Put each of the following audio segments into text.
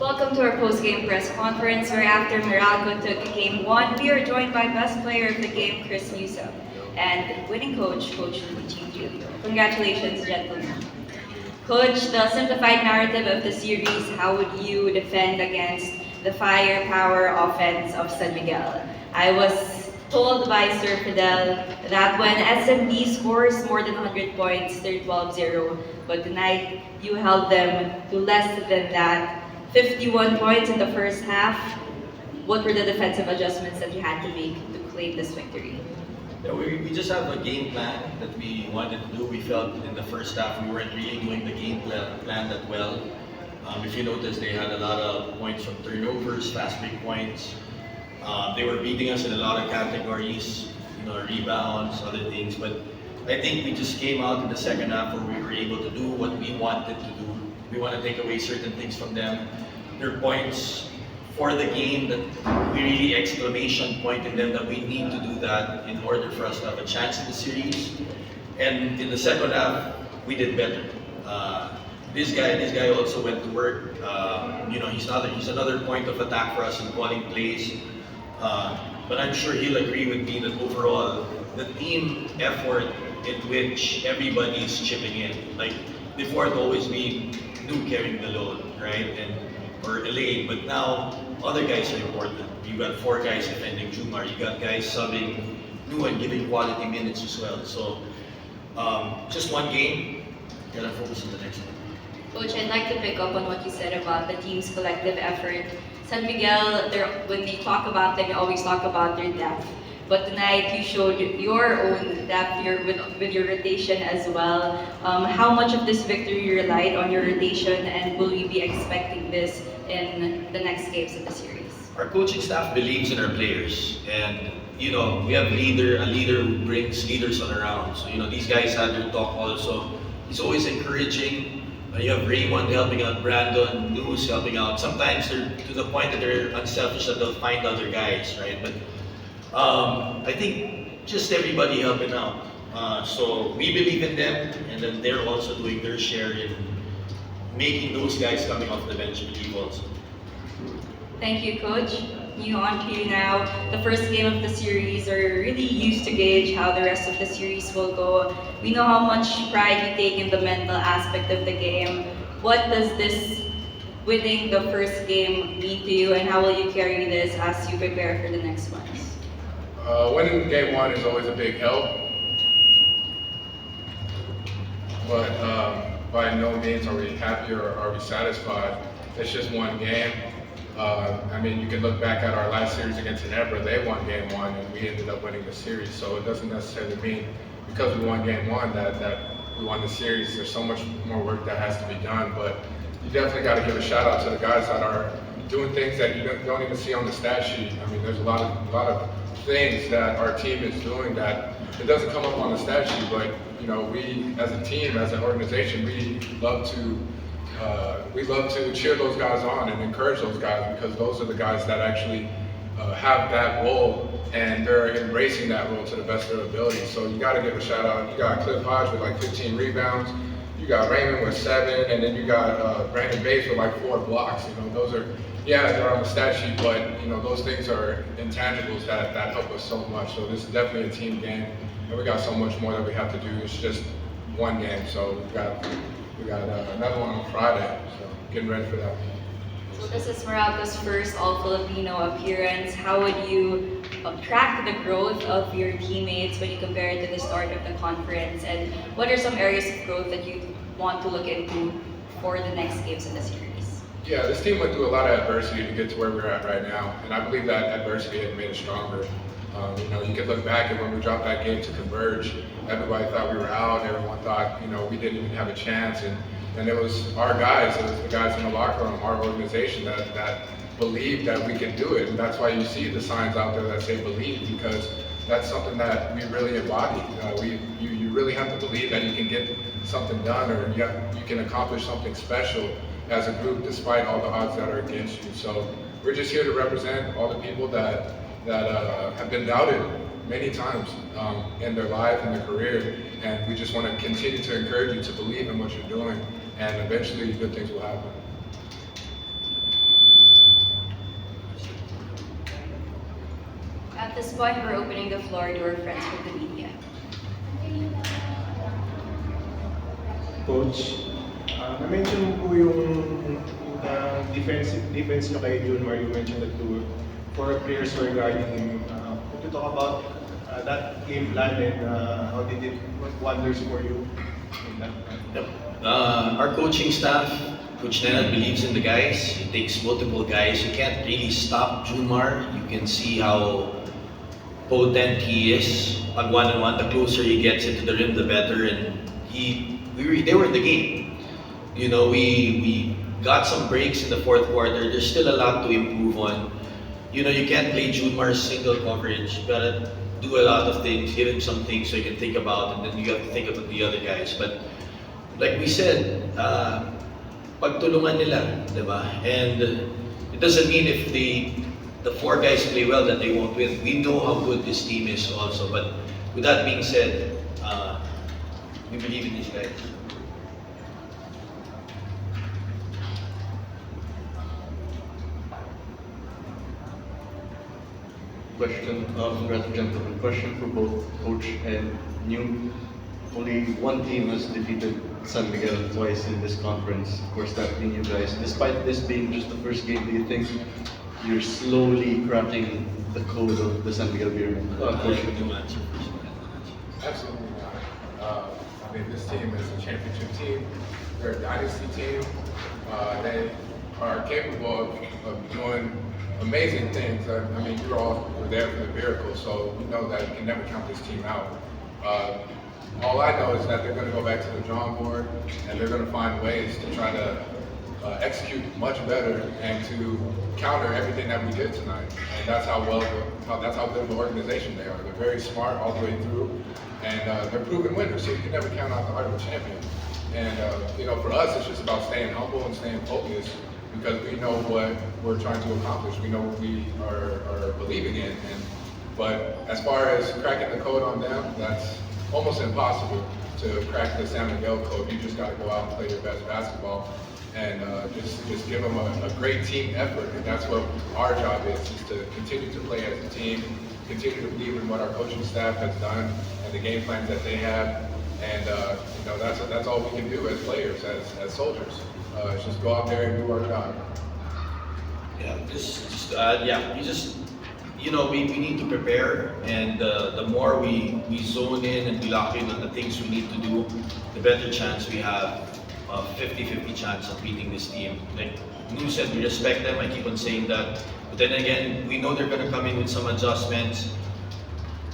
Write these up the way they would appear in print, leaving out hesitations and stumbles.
Welcome to our post-game press conference where after Meralco took Game 1, we are joined by best player of the game, Newsome, and winning coach, Coach Luigi Trillo. Congratulations, gentlemen. Coach, the simplified narrative of the series, how would you defend against the firepower offense of San Miguel? I was told by Sir Fidel that when SMD scores more than 100 points, they're 12-0, but tonight you held them to less than that, 51 points in the first half. What were the defensive adjustments that you had to make to claim this victory? Yeah, we just have a game plan that we wanted to do. We felt in the first half we weren't really doing the game plan that well. If you notice, they had a lot of points from turnovers, fast break points. They were beating us in a lot of categories, rebounds, other things. But I think we just came out in the second half where we were able to do what we wanted to do. We want to take away certain things from them. Their points for the game that we really exclamation point in them that we need to do that in order for us to have a chance in the series. And in the second half, we did better. This guy also went to work. He's another point of attack for us in calling plays. But I'm sure he'll agree with me that overall, the team effort in which everybody is chipping in. Like before, it always been New carrying the load, right? Or Elaine, but now other guys are important. You got 4 guys defending Jumar. You got guys subbing New and giving quality minutes as well. So just one game. Gotta focus on the next one. Coach, I'd like to pick up on what you said about the team's collective effort. San Miguel, when they talk about them, they always talk about their depth. But tonight, you showed your own depth with your rotation as well. How much of this victory relied on your rotation, and will you be expecting this in the next games of the series? Our coaching staff believes in our players, and we have a leader who brings leaders on around. So these guys had their talk also. He's always encouraging. You have Raymond helping out, Brandon, Luz helping out. Sometimes they're to the point that they're unselfish that they'll find other guys, right? But I think just everybody helping out. So we believe in them, and then they're also doing their share in making those guys coming off the bench believe also. Thank you, Coach. On to you now. The first game of the series are really used to gauge how the rest of the series will go. We know how much pride you take in the mental aspect of the game. What does this winning the first game mean to you, and how will you carry this as you prepare for the next ones? Winning game 1 is always a big help, but by no means are we happy or are we satisfied. It's just one game. You can look back at our last series against Ginebra, they won game 1 and we ended up winning the series. So it doesn't necessarily mean because we won game 1 that we won the series. There's so much more work that has to be done, but you definitely got to give a shout out to the guys that are doing things that you don't even see on the stat sheet. There's a lot of things that our team is doing that it doesn't come up on the stat sheet, but we as a team, as an organization, we love to cheer those guys on and encourage those guys because those are the guys that actually have that role and they're embracing that role to the best of their ability. So you got to give a shout out. You got Cliff Hodge with like 15 rebounds. You got Raymond with 7, and then you got Brandon Bates with like 4 blocks. Those are, they're on the stat sheet, but those things are intangibles that help us so much. So this is definitely a team game, and we got so much more that we have to do. It's just one game, so we got another one on Friday. So getting ready for that. So this is Meralco's first all-Filipino appearance. How would you track the growth of your teammates when you compare it to the start of the conference? And what are some areas of growth that you want to look into for the next games in the series? Yeah, this team went through a lot of adversity to get to where we're at right now. And I believe that adversity has made us stronger. You can look back at when we dropped that game to Converge. Everybody thought we were out. Everyone thought, we didn't even have a chance. And it was our guys, it was the guys in the locker room, our organization that believed that we could do it. And that's why you see the signs out there that say believe, because that's something that we really embody. You really have to believe that you can get something done, or you can accomplish something special as a group despite all the odds that are against you. So we're just here to represent all the people that have been doubted many times in their life and their career, and we just want to continue to encourage you to believe in what you're doing, and eventually good things will happen. At this point, we're opening the floor to our friends from the media. Coach, na-mention mo po yung defense nyo kay Junmar. You mentioned that two four players were guarding him. Could you talk about that game plan and how did it work wonders for you in that plan? Yep. Our coaching staff, Coach Nenad believes in the guys. He takes multiple guys. You can't really stop Junmar. You can see how potent he is. Pag one-on-one, the closer he gets into the rim, the better. And they were in the game. You know, we got some breaks in the fourth quarter. There's still a lot to improve on. You know, you can't play Junmar's single coverage. You gotta do a lot of things, give him some things so you can think about, and then you have to think about the other guys. But like we said, pagtulungan nila, diba? And it doesn't mean if the four guys play well that they won't win. We know how good this team is also. But with that being said, we believe in these guys. Congrats, gentlemen. Question for both Coach and New. Only one team has defeated San Miguel twice in this conference. Of course, that being you guys. Despite this being just the first game, do you think you're slowly cracking the code of the San Miguel beer? Coach, Absolutely not. I mean, this team is a championship team. They're a dynasty team. They are capable of doing amazing things. I mean, you all were there for the miracle, so you know that you can never count this team out. All I know is that they're going to go back to the drawing board and they're going to find ways to try to execute much better and to counter everything that we did tonight. And that's how good of an organization they are. They're very smart all the way through, and they're proven winners. So you can never count out the heart of a champion. And you know, for us, it's just about staying humble and staying focused because we know what we're trying to accomplish. We know what we are believing in. But as far as cracking the code on them, that's almost impossible to crack the San Miguel code. You just got to go out and play your best basketball and just give them a great team effort. And that's what our job is to continue to play as a team, continue to believe in what our coaching staff has done and the game plans that they have. And you know, that's all we can do as players, as soldiers. Just go out there and do our job. Yeah, you know, we need to prepare, and the more we zone in and we lock in on the things we need to do, the better chance we have, 50-50 chance of beating this team. Like New said, we respect them, I keep on saying that, but then again, we know they're going to come in with some adjustments.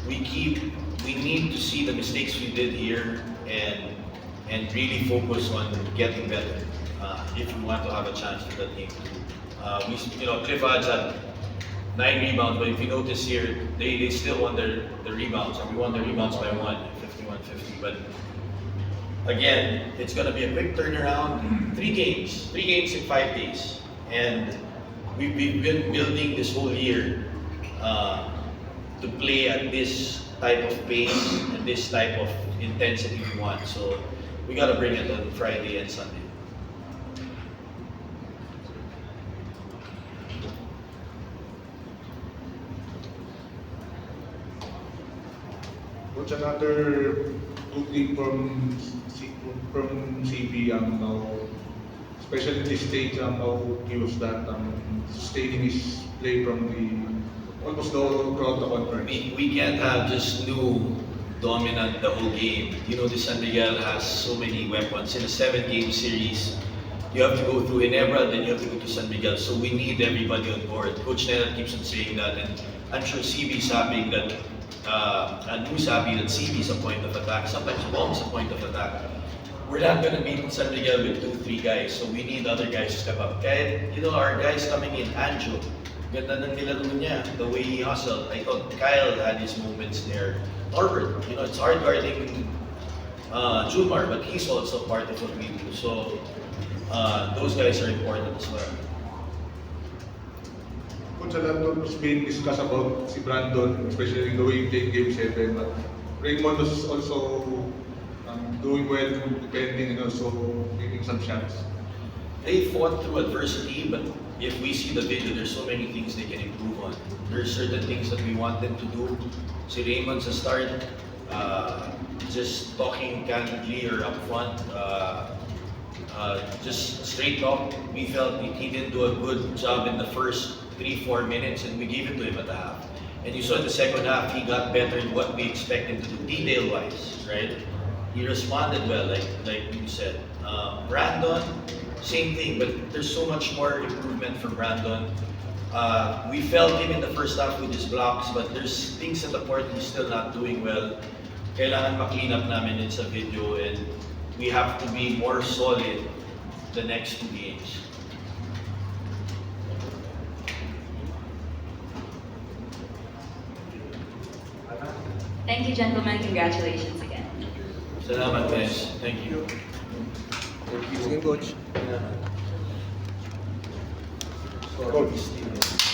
We need to see the mistakes we did here and really focus on getting better if we want to have a chance for the team. You know, Cliff Odds had 9 rebounds, but if you notice here, they still won the rebounds, and we won the rebounds by 51-50. But again, it's going to be a quick turnaround. 3 games in 5 days, and we've been building this whole year to play at this type of pace and this type of intensity we want. So we got to bring it on Friday and Sunday. Coach, another good thing from CB, now, especially in this stage, now gives that sustaining his play from the almost all throughout the conference. We can't have just New dominant the whole game. You know, the San Miguel has so many weapons. In a 7-game series, you have to go through Ginebra, then you have to go to San Miguel. So we need everybody on board. Coach Nenad keeps on saying that, and I'm sure CB is happy that and who's happy that CB is a point of attack. Sometimes Bomb is a point of attack. We're not going to beat San Miguel with 2-3 guys, so we need other guys to step up. Kaya, you know, our guys coming in, Anjo, ganda ng nilaro niya, the way he hustled. I thought Kyle had his moments there. Norbert, you know, it's hard guarding Jumar, but he's also part of what we do. So those guys are important as well. Coach, a lot was being discussed about si Brandon, especially the way he played Game 7. But Raymond was also doing well, defending and also making some shots. they fought through adversity, but if we see the video, there's so many things they can improve on. There's certain things that we want them to do. Si Raymond sa start, just talking candidly or upfront, just straight talk. We felt he didn't do a good job in the first 3-4 minutes, and we gave it to him at the half. And you saw in the second half, he got better in what we expect him to do, detail-wise, right? He responded well, like you said. Brandon, same thing, but there's so much more improvement for Brandon. We felt him in the first half with his blocks, but there's things in the court he's still not doing well. Kailangan ma-clean up namin din sa video, and we have to be more solid the next 2 games. Thank you, gentlemen. Congratulations again. Salamat, guys. Thank you. Sige, coach. Coach.